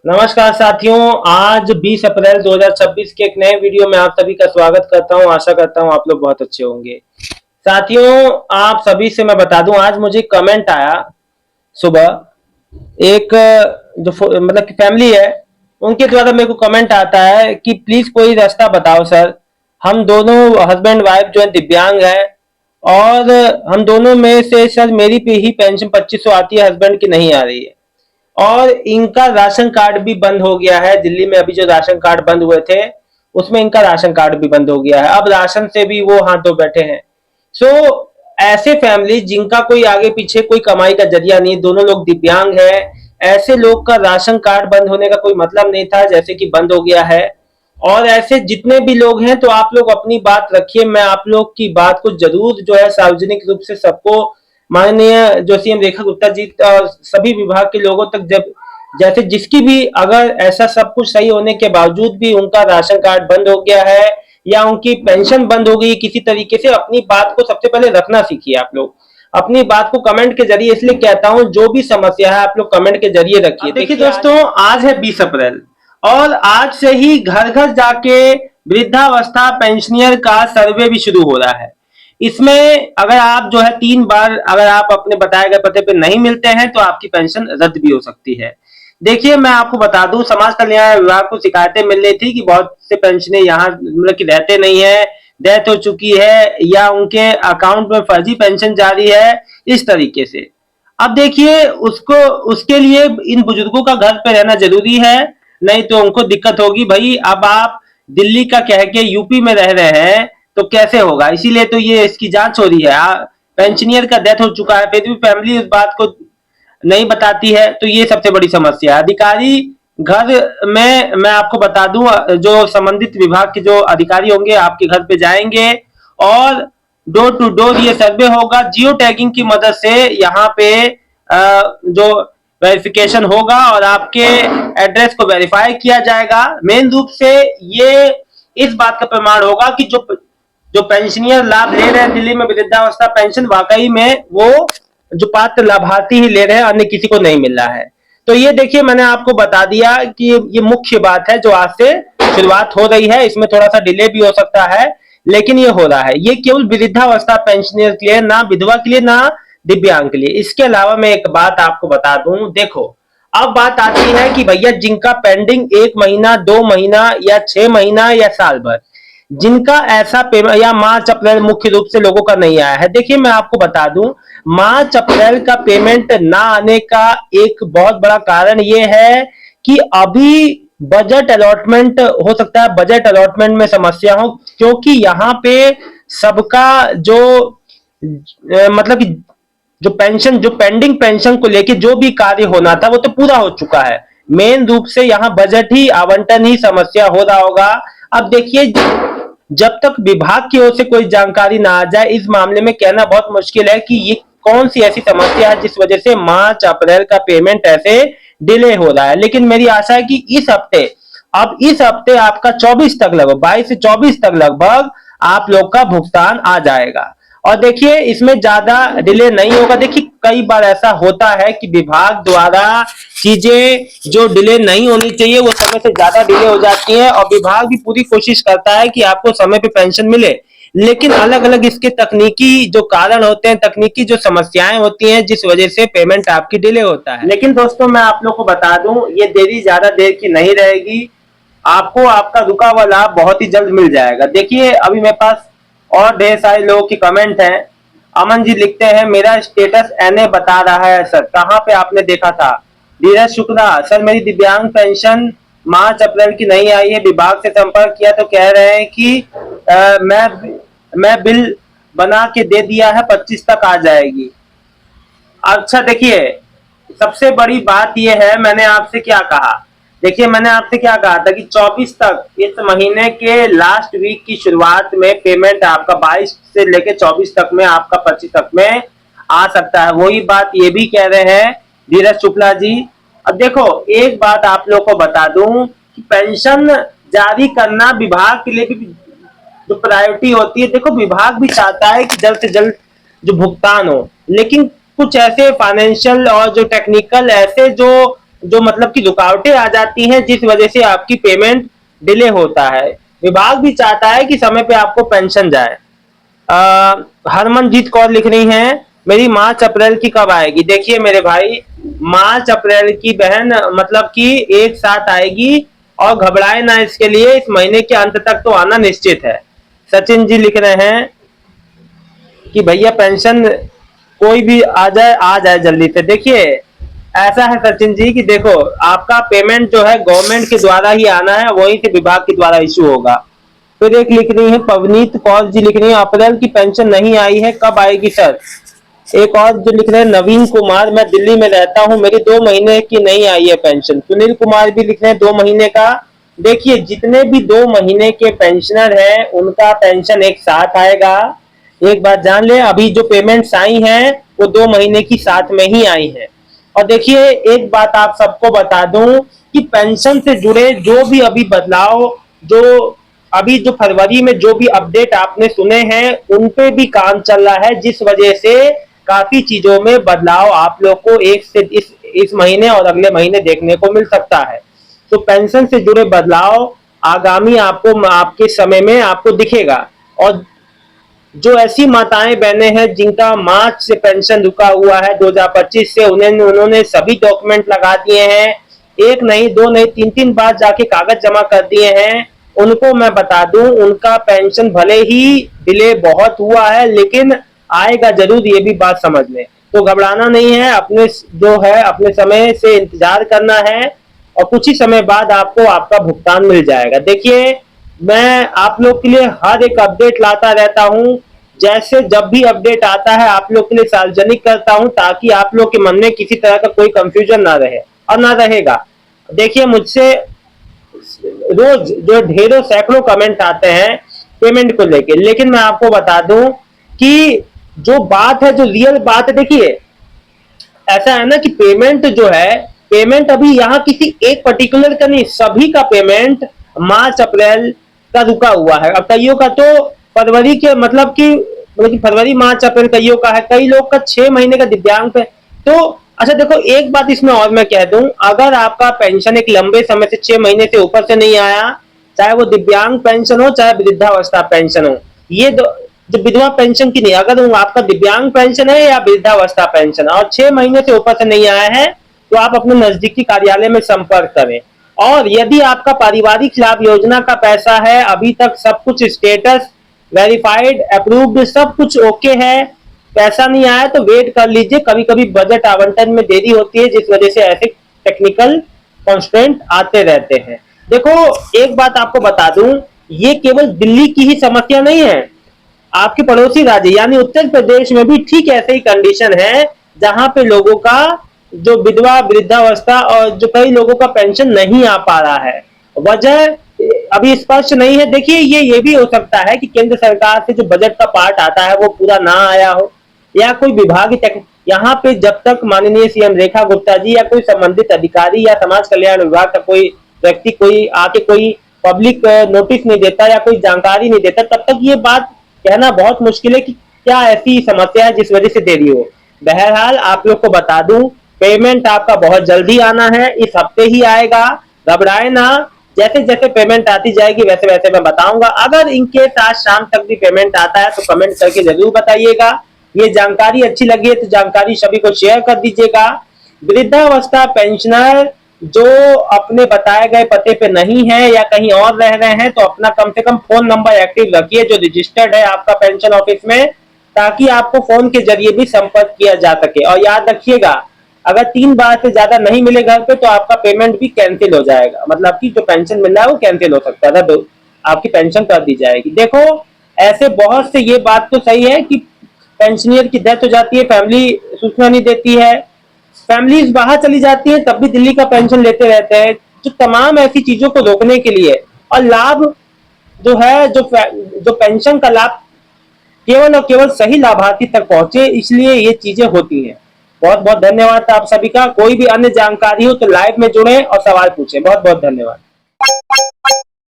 नमस्कार साथियों। आज 20 अप्रैल 2026 के एक नए वीडियो में आप सभी का स्वागत करता हूं। आशा करता हूं आप लोग बहुत अच्छे होंगे। साथियों, आप सभी से मैं बता दूं, आज मुझे कमेंट आया सुबह। एक मतलब कि फैमिली है, उनके द्वारा मेरे को कमेंट आता है कि प्लीज कोई रास्ता बताओ सर। हम दोनों हस्बैंड वाइफ जो है दिव्यांग है, और हम दोनों में से सर मेरी पे ही पेंशन 2500 आती है, हस्बैंड की नहीं आ रही है। और इनका राशन कार्ड भी बंद हो गया है। दिल्ली में अभी जो राशन कार्ड बंद हुए थे, उसमें इनका राशन कार्ड भी बंद हो गया है। अब राशन से भी वो हाथ धो बैठे हैं। सो ऐसे फैमिली जिनका कोई आगे पीछे कोई कमाई का जरिया नहीं, दोनों लोग दिव्यांग हैं, ऐसे लोग का राशन कार्ड बंद होने का कोई मतलब नहीं था, जैसे कि बंद हो गया है। और ऐसे जितने भी लोग हैं, तो आप लोग अपनी बात रखिए। मैं आप लोग की बात को जरूर जो है सार्वजनिक रूप से सबको, माननीय जो सीएम रेखा गुप्ता जी और सभी विभाग के लोगों तक, जब जैसे जिसकी भी अगर ऐसा सब कुछ सही होने के बावजूद भी उनका राशन कार्ड बंद हो गया है या उनकी पेंशन बंद हो गई किसी तरीके से, अपनी बात को सबसे पहले रखना सीखिए। आप लोग अपनी बात को कमेंट के जरिए, इसलिए कहता हूं जो भी समस्या है आप लोग कमेंट के जरिए रखिए। देखिए दोस्तों, आज है 20 अप्रैल और आज से ही घर घर जाके वृद्धावस्था पेंशनियर का सर्वे भी शुरू हो रहा है। इसमें अगर आप जो है 3 बार अगर आप अपने बताए गए पते पे नहीं मिलते हैं, तो आपकी पेंशन रद्द भी हो सकती है। देखिए, मैं आपको बता दूं, समाज कल्याण विभाग को शिकायतें मिल रही थी कि बहुत से पेंशनर यहाँ मतलब कि रहते नहीं है, डेथ हो चुकी है या उनके अकाउंट में फर्जी पेंशन जारी है, इस तरीके से। अब देखिए, उसको उसके लिए इन बुजुर्गों का घर पे रहना जरूरी है, नहीं तो उनको दिक्कत होगी। भाई, अब आप दिल्ली का कह के यूपी में रह रहे हैं, तो कैसे होगा? इसीलिए तो ये इसकी जांच हो रही है। पेंशनियर का डेथ हो चुका है, फिर भी फैमिली उस बात को नहीं बताती है, तो ये सबसे बड़ी समस्या है। अधिकारी घर में, मैं आपको बता दूं, जो संबंधित विभाग के जो अधिकारी होंगे आपके घर पे जाएंगे और डोर टू डोर ये सर्वे होगा। जियो टैगिंग की मदद से यहाँ पे जो वेरिफिकेशन होगा और आपके एड्रेस को वेरीफाई किया जाएगा। मेन रूप से ये इस बात का प्रमाण होगा कि जो जो पेंशनियर लाभ ले रहे हैं दिल्ली में वृद्धावस्था पेंशन, वाकई में वो जो पात्र लाभार्थी ही ले रहे हैं, अन्य किसी को नहीं मिल रहा है। तो ये देखिए, मैंने आपको बता दिया कि ये मुख्य बात है जो आज से शुरुआत हो रही है। इसमें थोड़ा सा डिले भी हो सकता है, लेकिन ये हो रहा है। ये केवल वृद्धावस्था पेंशनर के लिए, ना विधवा के लिए, ना दिव्यांग के लिए। इसके अलावा मैं एक बात आपको बता दूं, देखो, अब बात आती है कि भैया जिनका पेंडिंग 1 महीना, 2 महीना या 6 महीना या साल भर, जिनका ऐसा पेमेंट या मार्च अप्रैल मुख्य रूप से लोगों का नहीं आया है। देखिए, मैं आपको बता दूं, मार्च अप्रैल का पेमेंट ना आने का एक बहुत बड़ा कारण यह है कि अभी बजट अलॉटमेंट हो सकता है, बजट अलॉटमेंट में समस्या हो, क्योंकि यहाँ पे सबका जो मतलब कि जो पेंशन, जो पेंडिंग पेंशन को लेके जो भी कार्य होना था वो तो पूरा हो चुका है। मेन रूप से यहाँ बजट ही आवंटन ही समस्या हो रहा होगा। अब देखिए, जब तक विभाग की ओर से कोई जानकारी ना आ जाए, इस मामले में कहना बहुत मुश्किल है कि ये कौन सी ऐसी समस्या है जिस वजह से मार्च अप्रैल का पेमेंट ऐसे डिले हो रहा है। लेकिन मेरी आशा है कि इस हफ्ते, अब इस हफ्ते आपका 24 तक लगभग 22 से 24 तक लगभग आप लोग का भुगतान आ जाएगा। और देखिए, इसमें ज्यादा डिले नहीं होगा। देखिए, कई बार ऐसा होता है कि विभाग द्वारा चीजें जो डिले नहीं होनी चाहिए वो समय से ज्यादा डिले हो जाती हैं, और विभाग भी पूरी कोशिश करता है कि आपको समय पे पेंशन मिले। लेकिन अलग अलग इसके तकनीकी जो कारण होते हैं, तकनीकी जो समस्याएं होती हैं, जिस वजह से पेमेंट आपकी डिले होता है। लेकिन दोस्तों, मैं आप लोग को बता दूं, ये देरी ज्यादा देर की नहीं रहेगी। आपको आपका रुका हुआ लाभ बहुत ही जल्द मिल जाएगा। देखिए, अभी मेरे पास और ढेर सारे लोगों की कमेंट हैं। अमन जी लिखते हैं, मेरा स्टेटस एनए बता रहा है सर, कहाँ पे आपने देखा था? धीरज शुक्ला, सर मेरी दिव्यांग पेंशन मार्च अप्रैल की नहीं आई है, विभाग से संपर्क किया तो कह रहे हैं कि मैं बिल बना के दे दिया है, 25 तक आ जाएगी। अच्छा, देखिए, सबसे बड़ी बात यह है, मैंने आपसे क्या कहा? देखिए, मैंने आपसे क्या कहा था कि 24 तक, इस महीने के लास्ट वीक की शुरुआत में पेमेंट आपका 22 से लेके 24 तक में, आपका 25 तक में आ सकता है। वही बात ये भी कह रहे हैं धीरज शुक्ला जी। अब देखो, एक बात आप लोग को बता दूं कि पेंशन जारी करना विभाग के लिए भी जो प्रायोरिटी होती है। देखो, विभाग भी चाहता है कि जल्द से जल्द जो भुगतान हो, लेकिन कुछ ऐसे फाइनेंशियल और जो टेक्निकल ऐसे जो जो मतलब कि रुकावटें आ जाती हैं, जिस वजह से आपकी पेमेंट डिले होता है। विभाग भी चाहता है कि समय पे आपको पेंशन जाए। हरमनजीत कौर लिख रही हैं, मेरी मार्च अप्रैल की कब आएगी? देखिए मेरे भाई, मार्च अप्रैल की बहन मतलब कि एक साथ आएगी, और घबराए ना इसके लिए, इस महीने के अंत तक तो आना निश्चित है। सचिन जी लिख रहे हैं कि भैया पेंशन कोई भी आ जाए जल्दी से। देखिए ऐसा है सचिन जी कि देखो, आपका पेमेंट जो है गवर्नमेंट के द्वारा ही आना है, वहीं से विभाग के द्वारा इशू होगा। फिर एक लिख रही है पवनीत कौर जी, लिख रही है अप्रैल की पेंशन नहीं आई है, कब आएगी सर? एक और जो लिख रहे हैं नवीन कुमार, मैं दिल्ली में रहता हूं, मेरी 2 महीने की नहीं आई है पेंशन। सुनील कुमार भी लिख रहे हैं 2 महीने का। देखिए जितने भी 2 महीने के पेंशनर हैं उनका पेंशन एक साथ आएगा। एक बात जान ले, अभी जो पेमेंट्स आई हैं वो 2 महीने की साथ में ही आई है। और देखिए एक बात आप सबको बता दूं कि पेंशन से जुड़े जो भी अभी बदलाव, जो अभी जो फरवरी में जो भी अपडेट आपने सुने हैं, उन पे भी काम चल रहा है, जिस वजह से काफी चीजों में बदलाव आप लोग को एक से इस महीने और अगले महीने देखने को मिल सकता है। तो पेंशन से जुड़े बदलाव आगामी आपको आपके समय में आपको दिखेगा। और जो ऐसी माताएं बहनें हैं जिनका मार्च से पेंशन रुका हुआ है 2025 से, उन्होंने सभी डॉक्यूमेंट लगा दिए हैं, एक नहीं दो नहीं तीन तीन बार जाके कागज जमा कर दिए हैं, उनको मैं बता दूं उनका पेंशन भले ही डिले बहुत हुआ है लेकिन आएगा जरूर, ये भी बात समझ लें। तो घबराना नहीं है, अपने जो है अपने समय से इंतजार करना है, और कुछ ही समय बाद आपको आपका भुगतान मिल जाएगा। देखिए मैं आप लोग के लिए हर एक अपडेट लाता रहता हूं, जैसे जब भी अपडेट आता है आप लोग के लिए सार्वजनिक करता हूं, ताकि आप लोग के मन में किसी तरह का कोई कंफ्यूजन ना रहे और ना रहेगा। देखिए मुझसे रोज जो ढेरों सैकड़ों कमेंट आते हैं पेमेंट को लेके, लेकिन मैं आपको बता दूं कि जो बात है, जो रियल बात है, देखिए ऐसा है ना कि पेमेंट जो है, पेमेंट अभी यहाँ किसी एक पर्टिकुलर का नहीं, सभी का पेमेंट मार्च अप्रैल का रुका हुआ है। और कईयों का तो फरवरी के मतलब कि फरवरी मार्च अप्रैल कईयों का है, कई लोग का 6 महीने का दिव्यांग पे। तो अच्छा देखो एक बात इसमें और मैं कह दूं, अगर आपका पेंशन एक लंबे समय से 6 महीने से ऊपर से नहीं आया, चाहे वो दिव्यांग पेंशन हो चाहे वृद्धावस्था पेंशन हो, ये जो विधवा पेंशन की नहीं, अगर वो आपका दिव्यांग पेंशन है या वृद्धावस्था पेंशन और 6 महीने से ऊपर से नहीं आया है, तो आप अपने नजदीकी कार्यालय में संपर्क करें। और यदि आपका पारिवारिक लाभ योजना का पैसा है, अभी तक सब कुछ स्टेटस वेरीफाइड अप्रूव्ड सब कुछ ओके है, पैसा नहीं आया तो वेट कर लीजिए, कभी कभी बजट आवंटन में देरी होती है, जिस वजह से ऐसे टेक्निकल कॉन्स्टेंट आते रहते हैं। देखो एक बात आपको बता दूं, ये केवल दिल्ली की ही समस्या नहीं है, आपके पड़ोसी राज्य यानी उत्तर प्रदेश में भी ठीक ऐसे ही कंडीशन है, जहां पे लोगों का जो विधवा वृद्धावस्था और जो कई लोगों का पेंशन नहीं आ पा रहा है, वजह अभी स्पष्ट नहीं है। देखिए ये भी हो सकता है कि केंद्र सरकार से जो बजट का पार्ट आता है वो पूरा ना आया हो, या कोई विभाग यहाँ पे जब तक माननीय सीएम रेखा गुप्ता जी या कोई संबंधित अधिकारी या समाज कल्याण विभाग का कोई व्यक्ति कोई आके कोई पब्लिक नोटिस नहीं देता या कोई जानकारी नहीं देता, तब तक ये बात कहना बहुत मुश्किल है कि क्या ऐसी समस्या है जिस वजह से देरी हो। बहरहाल आप लोग को बता दूं, पेमेंट आपका बहुत जल्दी आना है, इस हफ्ते ही आएगा, घबराए ना। जैसे जैसे पेमेंट आती जाएगी वैसे वैसे मैं बताऊंगा। अगर इनकेस आज शाम तक भी पेमेंट आता है तो कमेंट करके जरूर बताइएगा। ये जानकारी अच्छी लगी है तो जानकारी सभी को शेयर कर दीजिएगा। वृद्धावस्था पेंशनर जो अपने बताए गए पते पे नहीं है या कहीं और रह रहे हैं, तो अपना कम से कम फोन नंबर एक्टिव रखिए जो रजिस्टर्ड है आपका पेंशन ऑफिस में, ताकि आपको फोन के जरिए भी संपर्क किया जा सके। और याद रखिएगा, अगर 3 बार से ज्यादा नहीं मिले घर पे तो आपका पेमेंट भी कैंसिल हो जाएगा, मतलब कि जो पेंशन मिल रहा है वो कैंसिल हो सकता है, तो आपकी पेंशन कर दी जाएगी। देखो ऐसे बहुत से, ये बात तो सही है कि पेंशनियर की डेथ हो जाती है, फैमिली सूचना नहीं देती है, फैमिलीज बाहर चली जाती है तब भी दिल्ली का पेंशन लेते रहते हैं। जो तमाम ऐसी चीजों को रोकने के लिए, और लाभ जो है, जो पेंशन का लाभ केवल और केवल सही लाभार्थी तक पहुंचे, इसलिए ये चीजें होती हैं। बहुत बहुत धन्यवाद आप सभी का। कोई भी अन्य जानकारी हो तो लाइव में जुड़े और सवाल पूछें। बहुत बहुत धन्यवाद।